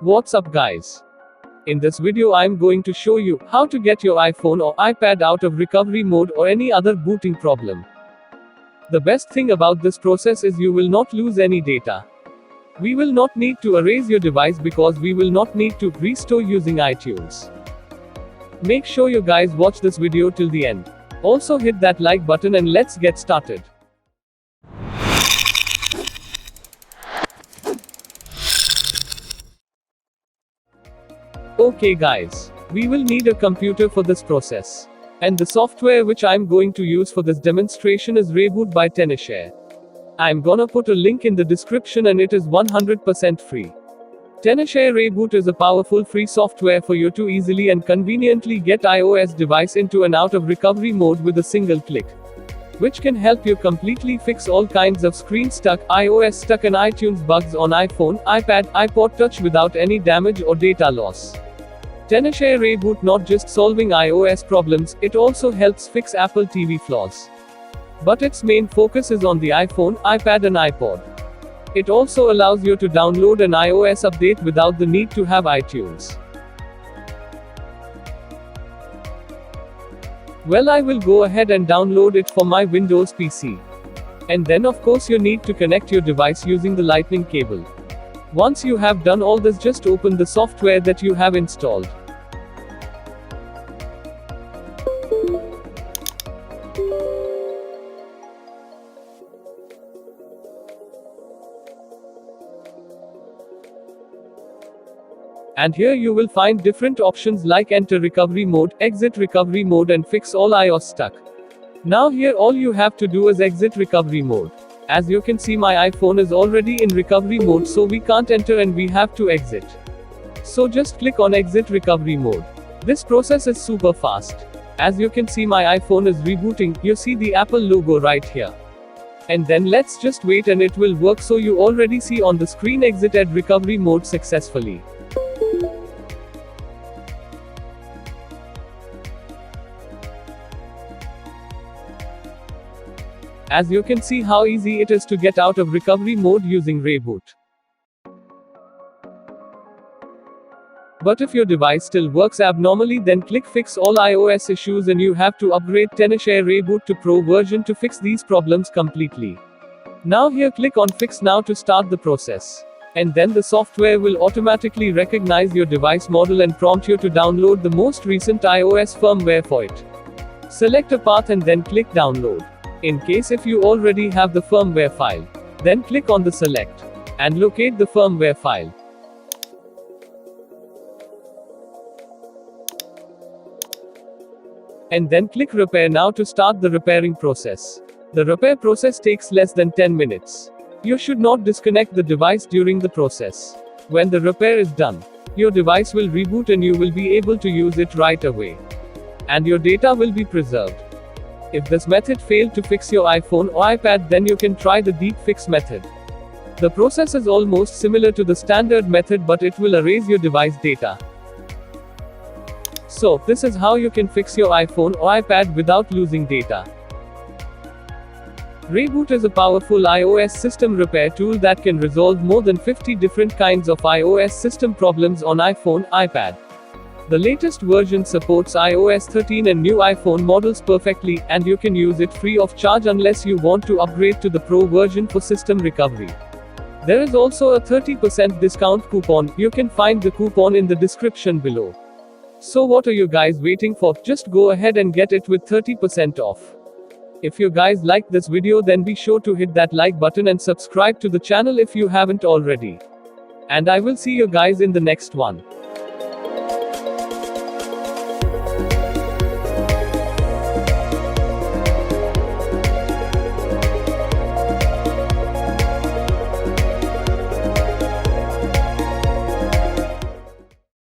What's up guys? In this video I'm going to show you how to get your iPhone or iPad out of recovery mode or any other booting problem. The best thing about this process is you will not lose any data. We will not need to erase your device because we will not need to restore using iTunes. Make sure you guys watch this video till the end. Also hit that like button and let's get started. Okay guys, we will need a computer for this process. And the software which I'm going to use for this demonstration is Reboot by Tenorshare. I'm gonna put a link in the description and it is 100% free. Tenorshare Reboot is a powerful free software for you to easily and conveniently get iOS device into and out of recovery mode with a single click, which can help you completely fix all kinds of screen stuck, iOS stuck and iTunes bugs on iPhone, iPad, iPod Touch without any damage or data loss. Tenorshare Reboot not just solving iOS problems, it also helps fix Apple TV flaws. But its main focus is on the iPhone, iPad and iPod. It also allows you to download an iOS update without the need to have iTunes. Well, I will go ahead and download it for my Windows PC. And then of course you need to connect your device using the lightning cable. Once you have done all this, just open the software that you have installed. And here you will find different options like enter recovery mode, exit recovery mode and fix all iOS stuck. Now here all you have to do is exit recovery mode. As you can see, my iPhone is already in recovery mode, so we can't enter and we have to exit. So just click on exit recovery mode. This process is super fast. As you can see, my iPhone is rebooting. You see the Apple logo right here. And then let's just wait and it will work. So you already see on the screen exited recovery mode successfully. As you can see how easy it is to get out of recovery mode using Reboot. But if your device still works abnormally, then click fix all iOS issues and you have to upgrade Tenorshare Reboot to Pro version to fix these problems completely. Now here click on fix now to start the process. And then the software will automatically recognize your device model and prompt you to download the most recent iOS firmware for it. Select a path and then click download. In case if you already have the firmware file, then click on the select and locate the firmware file. And then click repair now to start the repairing process. The repair process takes less than 10 minutes. You should not disconnect the device during the process. When the repair is done, your device will reboot and you will be able to use it right away. And your data will be preserved. If this method failed to fix your iPhone or iPad, then you can try the deep fix method. The process is almost similar to the standard method, but it will erase your device data. So, this is how you can fix your iPhone or iPad without losing data. Reboot is a powerful iOS system repair tool that can resolve more than 50 different kinds of iOS system problems on iPhone, iPad. The latest version supports iOS 13 and new iPhone models perfectly, and you can use it free of charge unless you want to upgrade to the Pro version for system recovery. There is also a 30% discount coupon. You can find the coupon in the description below. So what are you guys waiting for? Just go ahead and get it with 30% off. If you guys like this video, then be sure to hit that like button and subscribe to the channel if you haven't already. And I will see you guys in the next one.